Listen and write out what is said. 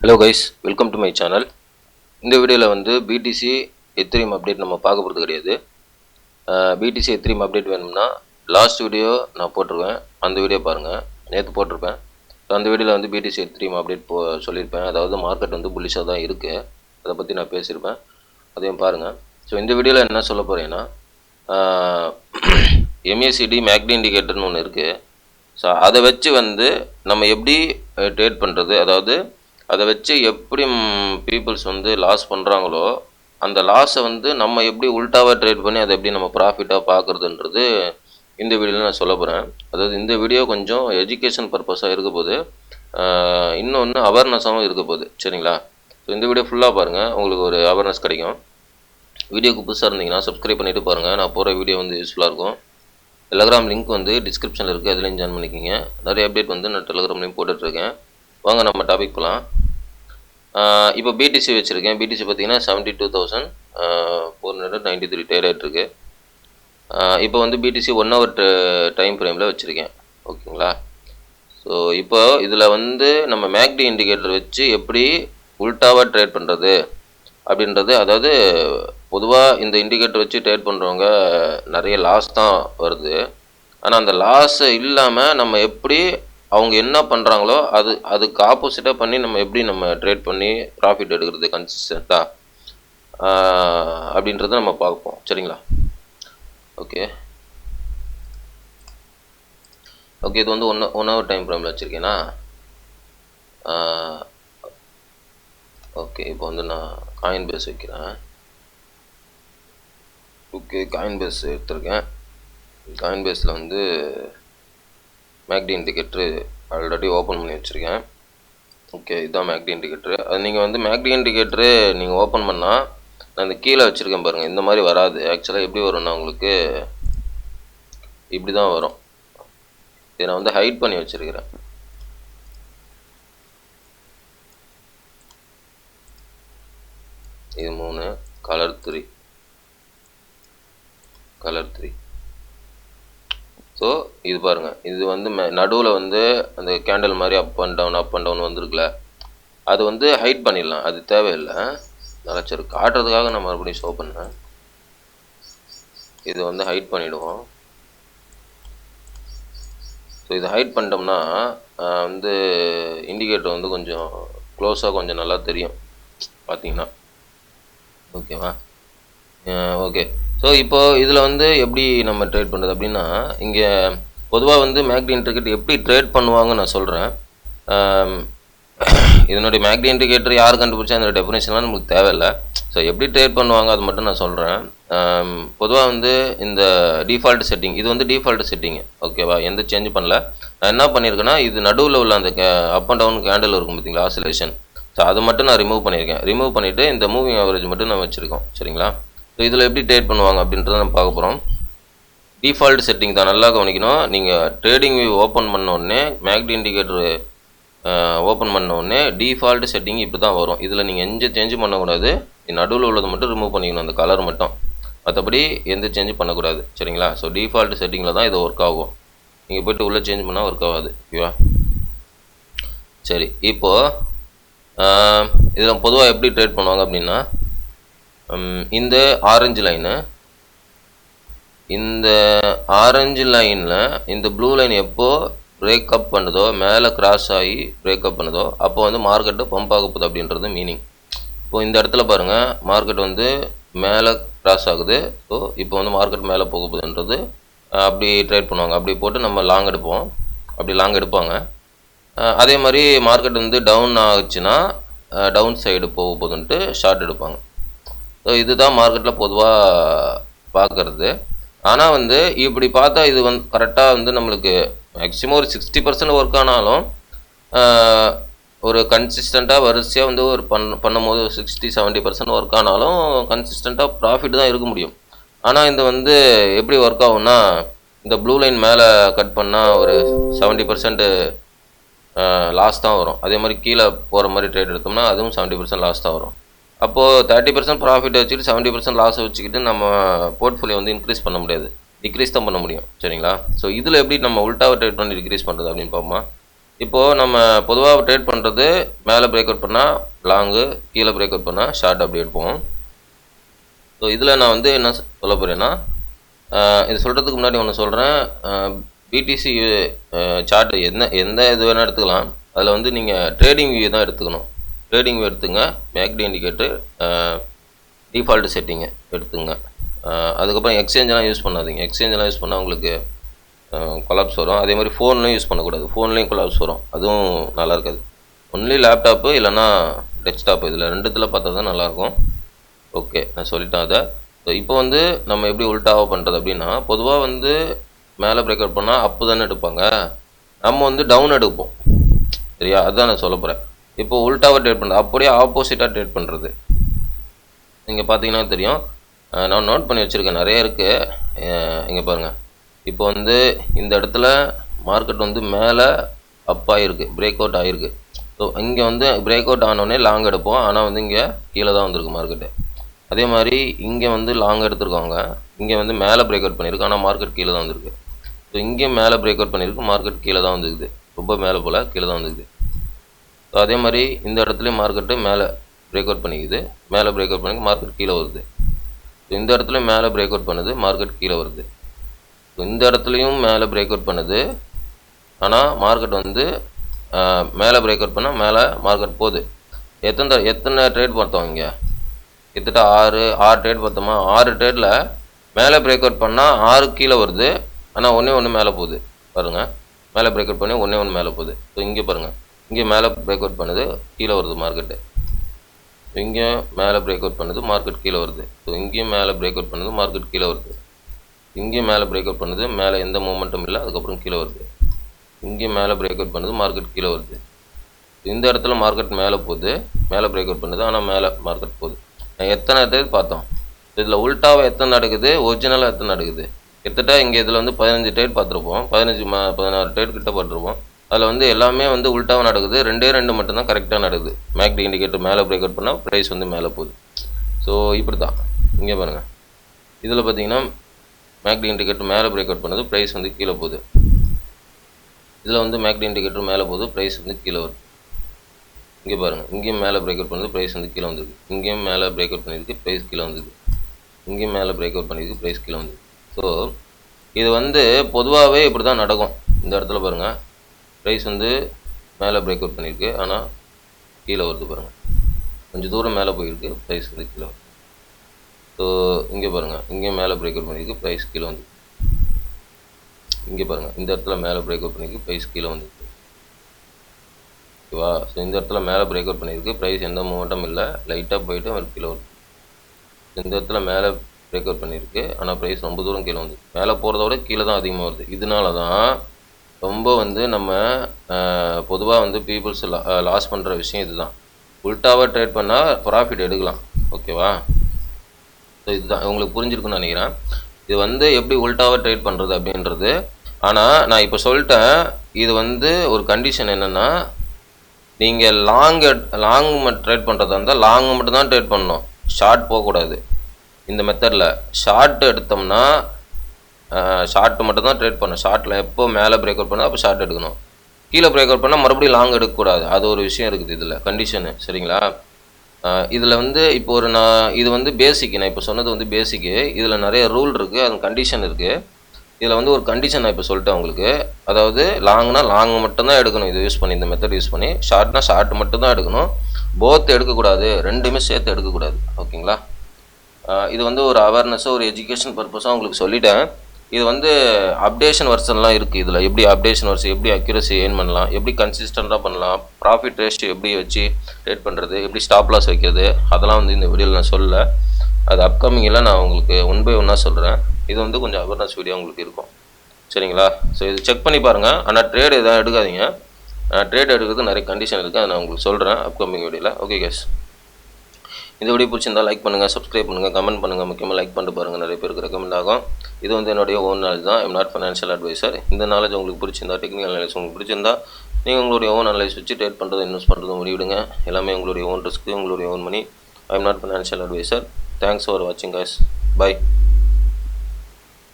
Hello guys, welcome to my channel. இந்த வீடியோவில் வந்து BTC எத்ரீம் அப்டேட் நம்ம பார்க்க போகிறது கிடையாது. BTC எத்ரீம் அப்டேட் வேணும்னா லாஸ்ட் வீடியோ நான் போட்டிருவேன், அந்த வீடியோ பாருங்கள். நேற்று போட்டிருப்பேன். ஸோ அந்த வீடியோவில் வந்து BTC எத்ரீம் அப்டேட் சொல்லியிருப்பேன். அதாவது மார்க்கெட் வந்து புல்லிஷாக தான் இருக்குது, அதை பற்றி நான் பேசியிருப்பேன், அதையும் பாருங்கள். ஸோ இந்த வீடியோவில் என்ன சொல்ல போகிறேன்னா, MACD மேக்டி இண்டிகேட்டர்னு ஒன்று இருக்குது. ஸோ அதை வச்சு வந்து நம்ம எப்படி ட்ரேட் பண்ணுறது, அதாவது அதை வச்சு எப்படி பீப்புள்ஸ் வந்து லாஸ் பண்ணுறாங்களோ அந்த லாஸை வந்து நம்ம எப்படி உல்ட்டாவாக ட்ரேட் பண்ணி அதை எப்படி நம்ம ப்ராஃபிட்டாக பார்க்குறதுன்றது இந்த வீடியோவில் நான் சொல்ல போகிறேன். அதாவது இந்த வீடியோ கொஞ்சம் எஜுகேஷன் பர்பஸாக இருக்க போது, இன்னொன்று அவேர்னஸாகவும் இருக்க போகுது, சரிங்களா? ஸோ இந்த வீடியோ ஃபுல்லாக பாருங்கள், உங்களுக்கு ஒரு அவேர்னஸ் கிடைக்கும். வீடியோக்கு புதுசாக இருந்தீங்கன்னா சப்ஸ்கிரைப் பண்ணிவிட்டு பாருங்கள். நான் போகிற வீடியோ வந்து யூஸ்ஃபுல்லாக இருக்கும். டெலகிராம் லிங்க் வந்து டிஸ்கிரிப்ஷனில் இருக்குது, அதுலேயும் ஜாயின் பண்ணிக்கிங்க. நிறைய அப்டேட் வந்து நான் டெலகிராம்லேயும் போட்டுட்ருக்கேன். வாங்க நம்ம டாபிக் போகலாம். இப்போ BTC வச்சுருக்கேன். BTC பார்த்தீங்கன்னா 72,493 ட்ரேட் ஆகிட்டுருக்கு. இப்போ வந்து BTC 1 hour டைம் ஃப்ரேமில் வச்சுருக்கேன், ஓகேங்களா? ஸோ இப்போ இதில் வந்து நம்ம மேக்டி இண்டிகேட்டர் வச்சு எப்படி உல்ட்டாவாக ட்ரேட் பண்ணுறது அப்படின்றது, அதாவது பொதுவாக இந்த இண்டிகேட்டர் வச்சு ட்ரேட் பண்ணுறவங்க நிறைய லாஸ் தான் வருது. ஆனால் அந்த லாஸ் இல்லாமல் நம்ம எப்படி அவங்க என்ன பண்ணுறாங்களோ அதுக்கு ஆப்போசிட்டாக பண்ணி நம்ம எப்படி நம்ம ட்ரேட் பண்ணி ப்ராஃபிட் எடுக்கிறது கன்சிஸ்டண்ட்டாக அப்படின்றத நம்ம பார்ப்போம், சரிங்களா? ஓகே, இது வந்து ஒன் ஹவர் டைம் ஃப்ரேமில் வச்சுருக்கேன்னா. ஓகே, இப்போ வந்து நான் காயின் பேஸ் வைக்கிறேன். ஓகே, காயின் பேஸ் எடுத்திருக்கேன். காயின் பேஸில் வந்து மேக்டி இண்டிகேட்டரு ஆல்ரெடி ஓப்பன் பண்ணி வச்சுருக்கேன். ஓகே, இதுதான் மேக்டி இண்டிகேட்டரு. அது நீங்கள் வந்து மேக்டி இண்டிகேட்டரு நீங்கள் ஓப்பன் பண்ணால் நான் இந்த கீழே வச்சுருக்கேன் பாருங்கள், இந்த மாதிரி வராது. ஆக்சுவலாக எப்படி வரும்னா உங்களுக்கு இப்படி தான் வரும். இதை நான் வந்து ஹைட் பண்ணி வச்சுருக்கிறேன். இது 3, கலர் 3. ஸோ இது பாருங்கள், இது வந்து நடுவில் வந்து அந்த கேண்டில் மாதிரி அப் அண்ட் டவுன் வந்துருக்குல்ல, அது வந்து ஹைட் பண்ணிடலாம், அது தேவையில்லை. நல்லா சரி காட்டுறதுக்காக நான் மறுபடியும் ஷோ பண்ணேன். இது வந்து ஹைட் பண்ணிவிடுவோம். ஸோ இது ஹைட் பண்ணிட்டோம்னா வந்து இண்டிகேட்டர் வந்து கொஞ்சம் க்ளோஸாக கொஞ்சம் நல்லா தெரியும் பார்த்தீங்கன்னா, ஓகேவா? ஓகே, ஸோ இப்போது இதில் வந்து எப்படி நம்ம ட்ரேட் பண்ணுறது அப்படின்னா, இங்கே பொதுவாக வந்து மேக்டி இண்டிகேட்டர் எப்படி ட்ரேட் பண்ணுவாங்கன்னு நான் சொல்கிறேன். இதனுடைய மேக்டி இண்டிகேட்டர் யார் கண்டுபிடிச்சா அந்த டெஃபினேஷன்லாம் நமக்கு தேவையில்லை. ஸோ எப்படி ட்ரேட் பண்ணுவாங்க அது மட்டும் நான் சொல்கிறேன். பொதுவாக வந்து இந்த டிஃபால்ட் செட்டிங், இது வந்து டிஃபால்ட் செட்டிங்கு, ஓகேவா? எந்த சேஞ்ச் பண்ணல. நான் என்ன பண்ணியிருக்கேன்னா, இது நடுவில் உள்ள அந்த அப் அண்ட் டவுன் கேண்டில் இருக்கும் பார்த்தீங்களா, ஆசிலேஷன். ஸோ அது மட்டும் நான் ரிமூவ் பண்ணியிருக்கேன். ரிமூவ் பண்ணிவிட்டு இந்த மூவிங் ஆவரேஜ் மட்டும் நான் வச்சுருக்கோம், சரிங்களா? ஸோ இதில் எப்படி ட்ரேட் பண்ணுவாங்க அப்படின்றத நம்ம பார்க்க போகிறோம். டிஃபால்ட் செட்டிங் தான், நல்லா கவனிக்கணும். நீங்கள் ட்ரேடிங் வியூ ஓப்பன் பண்ணோடனே மேக்டி இண்டிகேட்டர் ஓப்பன் பண்ணோடனே டிஃபால்ட் செட்டிங் இப்படி தான் வரும். இதில் நீங்கள் எந்த சேஞ்சும் பண்ணக்கூடாது. நடுவில் உள்ளது மட்டும் ரிமூவ் பண்ணிக்கணும், அந்த கலர் மட்டும். மற்றபடி எந்த சேஞ்சும் பண்ணக்கூடாது, சரிங்களா? ஸோ டிஃபால்ட் செட்டிங்கில் தான் இது ஒர்க் ஆகும். நீங்கள் போய்ட்டு உள்ளே சேஞ்ச் பண்ணால் ஒர்க் ஆகாது, ஓகேவா? சரி, இப்போது இதில் பொதுவாக எப்படி ட்ரேட் பண்ணுவாங்க அப்படின்னா, இந்த ஆரஞ்சு லைனில் இந்த ப்ளூ லைன் எப்போ பிரேக்கப் பண்ணுதோ, மேலே கிராஸ் ஆகி பிரேக்கப் பண்ணுதோ, அப்போ வந்து மார்க்கெட்டு பம்ப் ஆக போகுது அப்படின்றது மீனிங். இப்போது இந்த இடத்துல பாருங்கள், மார்க்கெட் வந்து மேலே கிராஸ் ஆகுது. ஸோ இப்போ வந்து மார்க்கெட் மேலே போக போகுதுன்றது அப்படி ட்ரேட் பண்ணுவாங்க. அப்படி போட்டு நம்ம லாங் எடுப்போம், அப்படி லாங் எடுப்பாங்க. அதே மாதிரி மார்க்கெட் வந்து டவுன் ஆகுச்சுன்னா டவுன் சைடு போக போகுதுன்ட்டு ஷார்ட் எடுப்பாங்க. ஸோ இதுதான் மார்க்கெட்டில் பொதுவாக பார்க்குறது. ஆனால் வந்து இப்படி பார்த்தா இது வந்து கரெக்டாக வந்து நம்மளுக்கு மேக்ஸிமம் ஒரு 60% ஒர்க் ஆனாலும், ஒரு கன்சிஸ்டண்ட்டாக வரிசையாக வந்து ஒரு பண்ணும்போது 60-70% ஒர்க் ஆனாலும் கன்சிஸ்டண்ட்டாக ப்ராஃபிட் தான் இருக்க முடியும். ஆனால் இந்த வந்து எப்படி ஒர்க் ஆகும்னா, இந்த ப்ளூ லைன் மேலே கட் பண்ணால் ஒரு 70% லாஸ் தான் வரும். அதே மாதிரி கீழே போகிற மாதிரி ட்ரேட் எடுத்தோம்னா அதுவும் 70% லாஸ் தான் வரும். அப்போது 30% ப்ராஃபிட்டை வச்சுக்கிட்டு 70% லாஸை வச்சுக்கிட்டு நம்ம போர்ட்ஃபோலியோ வந்து இன்க்ரீஸ் பண்ண முடியாது, டிக்ரீஸ் தான் பண்ண முடியும், சரிங்களா? ஸோ இதில் எப்படி நம்ம உல்ட்டாவை ட்ரேட் பண்ணி டிக்ரீஸ் பண்ணுறது அப்படின்னு பார்ப்போமா? இப்போது நம்ம பொதுவாக ட்ரேட் பண்ணுறது மேலே பிரேக் அவுட் பண்ணால் லாங்கு, கீழே பிரேக் அவுட் பண்ணால் ஷார்ட் அப்படி எடுப்போம். ஸோ இதில் நான் வந்து என்ன சொல்ல போகிறேன்னா, இது சொல்கிறதுக்கு முன்னாடி ஒன்று சொல்கிறேன். பிடிசி சார்ட் எந்த இது வேணால் எடுத்துக்கலாம். அதில் வந்து நீங்கள் ட்ரேடிங் வியூ தான் எடுத்துக்கணும். ட்ரேடிங் வியூ எடுத்துங்க, மேக்டி இண்டிகேட்டர், டிஃபால்ட் செட்டிங்கு எடுத்துங்க. அதுக்கப்புறம் எக்ஸ்சேஞ்செலாம் யூஸ் பண்ணாதீங்க. எக்ஸ்சேஞ்செலாம் யூஸ் பண்ணால் உங்களுக்கு கொலாப்ஸ் வரும். அதே மாதிரி ஃபோன்லையும் யூஸ் பண்ணக்கூடாது. ஃபோன்லேயும் கொலாப்ஸ் வரும், அதுவும் நல்லா இருக்காது. ஒன்லி லேப்டாப்பு இல்லைன்னா டெஸ்க்டாப்பு, இதில் ரெண்டுத்தில் பார்த்தா தான் நல்லாயிருக்கும். ஓகே, நான் சொல்லிட்டேன் அதை. ஸோ இப்போ வந்து நம்ம எப்படி உல்டாவாக பண்ணுறது அப்படின்னா, பொதுவாக வந்து மேலே பிரேக் அவுட் பண்ணால் அப்பு தானே எடுப்பாங்க, நம்ம வந்து டவுன் எடுப்போம். சரியா, அதுதான் நான் சொல்ல போகிறேன். இப்போ உல்டாவாக ட்ரேட் பண்ணுறது, அப்படியே ஆப்போசிட்டாக ட்ரேட் பண்ணுறது. நீங்கள் பார்த்தீங்கன்னா தெரியும், நான் நோட் பண்ணி வச்சுருக்கேன், நிறைய இருக்குது. இங்கே பாருங்கள். இப்போ வந்து இந்த இடத்துல மார்க்கெட் வந்து மேலே அப் ஆகிருக்கு, பிரேக் அவுட் ஆகிருக்கு. ஸோ இங்கே வந்து பிரேக் அவுட் ஆனோடனே லாங் எடுப்போம், ஆனால் வந்து இங்கே கீழே தான் வந்திருக்கு மார்க்கெட்டு. அதே மாதிரி இங்கே வந்து லாங் எடுத்துருக்காங்க, இங்கே வந்து மேலே பிரேக் அவுட் பண்ணியிருக்கு, ஆனால் மார்க்கெட் கீழே தான் வந்திருக்கு. ஸோ இங்கே மேலே பிரேக் அவுட் பண்ணியிருக்கு, மார்க்கெட் கீழே தான் வந்துருக்குது, ரொம்ப மேலே போல் கீழே தான் வந்துருக்குது. ஸோ அதே மாதிரி இந்த இடத்துலையும் மார்க்கெட்டு மேலே பிரேக் அவுட் பண்ணிக்குது, மேலே பிரேக் அவுட் பண்ணி மார்க்கெட் கீழே வருது. ஸோ இந்த இடத்துல மேலே பிரேக் அவுட் பண்ணுது, மார்க்கெட் கீழே வருது. ஸோ இந்த இடத்துலையும் மேலே பிரேக் அவுட் பண்ணுது, ஆனால் மார்க்கெட் வந்து மேலே பிரேக் அவுட் பண்ணால் மேலே மார்க்கெட் போகுது. எத்தனை ட்ரேட் பார்த்தோம் இங்கே? கிட்டத்தட்ட 6 ட்ரேட் பார்த்தோமா? 6 ட்ரேடில் மேலே பிரேக் அவுட் பண்ணால் 6 கீழே வருது, ஆனால் ஒன்று மேலே போகுது. பாருங்கள், மேலே பிரேக் அவுட் பண்ணி ஒன்று மேலே போகுது. ஸோ இங்கே பாருங்கள், இங்கே மேலே பிரேக் அவுட் பண்ணுது, கீழே வருது மார்க்கெட்டு. இங்கே மேலே பிரேக் அவுட் பண்ணுது, மார்க்கெட் கீழே வருது. ஸோ இங்கேயும் மேலே பிரேக் அவுட் பண்ணுது, மார்க்கெட் கீழே வருது. இங்கேயும் மேலே பிரேக் அவுட் பண்ணுது, மேலே எந்த மூமெண்ட்டும் இல்லை, அதுக்கப்புறம் கீழே வருது. இங்கேயும் மேலே பிரேக் அவுட் பண்ணுது, மார்க்கெட் கீழே வருது. இந்த இடத்துல மார்க்கெட் மேலே போகுது, மேலே பிரேக் அவுட் பண்ணுது, ஆனால் மேலே மார்க்கெட் போகுது. எத்தனை ட்ரேட் பார்த்தோம்? இதில் உல்டாவை எத்தனை நடக்குது, ஒரிஜினலாக எத்தனை நடக்குது? கிட்டத்தட்ட இங்கே இதில் வந்து 15 ட்ரேட் பார்த்துருப்போம், 16 ட்ரேட் கிட்ட பார்த்துருப்போம். அதில் வந்து எல்லாமே வந்து உல்டாவாக நடக்குது, 2 மட்டும்தான் கரெக்டாக நடக்குது. மேக்டி இண்டிகேட்டர் மேலே பிரேக் அவுட் பண்ணால் ப்ரைஸ் வந்து மேலே போகுது. ஸோ இப்படி தான் இங்கே பாருங்கள், இதில் பார்த்தீங்கன்னா மேக்டி இண்டிகேட்டர் மேலே பிரேக் அவுட் பண்ணுது, ப்ரைஸ் வந்து கீழே போகுது. இதில் வந்து மேக்டி இண்டிகேட்டர் மேலே போகுது, ப்ரைஸ் வந்து கீழே வருது. இங்கே பாருங்கள், இங்கேயும் மேலே பிரேக் அவுட் பண்ணுது, ப்ரைஸ் வந்து கீழே வந்துருக்கு. இங்கேயும் மேலே பிரேக் அவுட் பண்ணியிருக்கு, ப்ரைஸ் கீழே வந்துருக்கு. இங்கேயும் மேலே பிரேக் அவுட் பண்ணியிருக்கு, ப்ரைஸ் கீழே வந்துருக்கு. ஸோ இது வந்து பொதுவாகவே இப்படி தான் நடக்கும். இந்த இடத்துல பாருங்கள், ப்ரைஸ் வந்து மேலே பிரேக் அவுட் பண்ணியிருக்கு, ஆனால் கீழே வருது. பாருங்கள், கொஞ்சம் தூரம் மேலே போயிருக்கு, ப்ரைஸ் வந்து கீழே வருது. ஸோ இங்கே பாருங்கள், இங்கேயும் மேலே பிரேக் அவுட் பண்ணியிருக்கு, ப்ரைஸ் கீழே வந்துருக்கு. இங்கே பாருங்கள், இந்த இடத்துல மேலே பிரேக் அவுட் பண்ணியிருக்கு, ப்ரைஸ் கீழே வந்துருக்கு. ஓகேவா? ஸோ இந்த இடத்துல மேலே பிரேக் அவுட் பண்ணியிருக்கு, ப்ரைஸ் எந்த மூமெண்ட்டும் இல்லை, லைட்டாக போயிட்டு ஒரு கீழே வருது. இந்த இடத்துல மேலே பிரேக் அவுட் பண்ணியிருக்கு, ஆனால் ப்ரைஸ் ரொம்ப தூரம் கீழே வந்து மேலே போகிறத விட கீழே தான் அதிகமாக வருது. இதனால தான் ரொம்ப வந்து நம்ம பொதுவாக வந்து பீப்புள்ஸ் லாஸ் பண்ணுற விஷயம் இதுதான். உல்டாவாக ட்ரேட் பண்ணால் ப்ராஃபிட் எடுக்கலாம். ஓகேவா? ஸோ இதுதான் உங்களுக்கு புரிஞ்சிருக்குன்னு நினைக்கிறேன். இது வந்து எப்படி உல்டாவாக ட்ரேட் பண்ணுறது அப்படின்றது. ஆனால் நான் இப்போ சொல்லிட்டேன், இது வந்து ஒரு கண்டிஷன் என்னென்னா, நீங்கள் லாங் ட்ரேட் பண்ணுறதா இருந்தால் லாங் மட்டும் தான் ட்ரேட் பண்ணணும், ஷார்ட் போகக்கூடாது. இந்த மெத்தடில் ஷார்ட் எடுத்தோம்னா ஷார்ட் மட்டும் தான் ட்ரேட் பண்ணணும். ஷார்ட்டில் எப்போ மேலே பிரேக் அவுட் பண்ணால் அப்போ ஷார்ட் எடுக்கணும், கீழே பிரேக் அவுட் பண்ணால் மறுபடியும் லாங் எடுக்கக்கூடாது. அது ஒரு விஷயம் இருக்குது இதில், கண்டிஷனு. சரிங்களா? இதில் வந்து இப்போ இது வந்து பேசிக்கு, நான் இப்போ சொன்னது வந்து பேசிக்கு. இதில் நிறைய ரூல் இருக்குது, அது கண்டிஷன் இருக்குது. இதில் வந்து ஒரு கண்டிஷன் நான் இப்போ சொல்லிட்டேன் உங்களுக்கு. அதாவது லாங்னா லாங் மட்டும்தான் எடுக்கணும், இது யூஸ் பண்ணி, இந்த மெத்தட் யூஸ் பண்ணி. ஷார்ட்னா ஷார்ட் மட்டும்தான் எடுக்கணும், போத் எடுக்கக்கூடாது, ரெண்டுமே சேர்த்து எடுக்கக்கூடாது. ஓகேங்களா? இது வந்து ஒரு அவேர்னஸாக, ஒரு எஜுகேஷன் பர்பஸாக உங்களுக்கு சொல்லிட்டேன். இது வந்து அப்டேஷன் வெர்ஷன்லாம் இருக்குது. இதில் எப்படி அப்டேஷன் வெர்ஷன், எப்படி அக்யூரசி ஏர்ன் பண்ணலாம், எப்படி கன்சிஸ்டண்ட்டாக பண்ணலாம், ப்ராஃபிட் ரேஷியோ எப்படி வச்சு ட்ரேட் பண்ணுறது, எப்படி ஸ்டாப் லாஸ் வைக்கிறது, அதெல்லாம் வந்து இந்த வீடியோவில் நான் சொல்லலை. அது அப்கமிங்கில் நான் உங்களுக்கு 1 by 1 சொல்கிறேன். இது வந்து கொஞ்சம் அவேர்னஸ் வீடியோ உங்களுக்கு இருக்கும். சரிங்களா? ஸோ இது செக் பண்ணி பாருங்கள். ஆனால் ட்ரேட் எதாவது எடுக்காதீங்க. ட்ரேட் எடுக்கிறது நிறைய கண்டிஷன் இருக்குது, அதை நான் உங்களுக்கு சொல்கிறேன் அப்கமிங் வீடியோவில். ஓகே கேஸ், இந்த வீடியோ பிடிச்சிருந்தால் லைக் பண்ணுங்கள், சப்ஸ்கிரைப் பண்ணுங்கள், கமெண்ட் பண்ணுங்கள். முக்கியமாக லைக் பண்ணிட்டு பாருங்கள், நிறைய பேருக்கு ரெக்கமெண்ட் ஆகும். இது வந்து என்னுடைய ஓன் நாலேஜ் தான், ஐம் நாட் ஃபைனான்ஷியல் அட்வைசர். இந்த நாலேஜ் உங்களுக்கு பிடிச்சிருந்தா, டெக்னிக்கல் நாலேஜ் உங்களுக்கு பிடிச்சிருந்தா, நீங்கள் உங்களுடைய ஓன் அனலைஸ் வச்சு ட்ரேட் பண்ணுறது, இன்வெஸ்ட் பண்ணுறது முடிவிடுங்க. எல்லாமே உங்களுடைய ஓன் ரிஸ்க்கு, உங்களுடைய own money. I'm not financial adviser. Thanks for வாட்சிங் கைஸ். பை.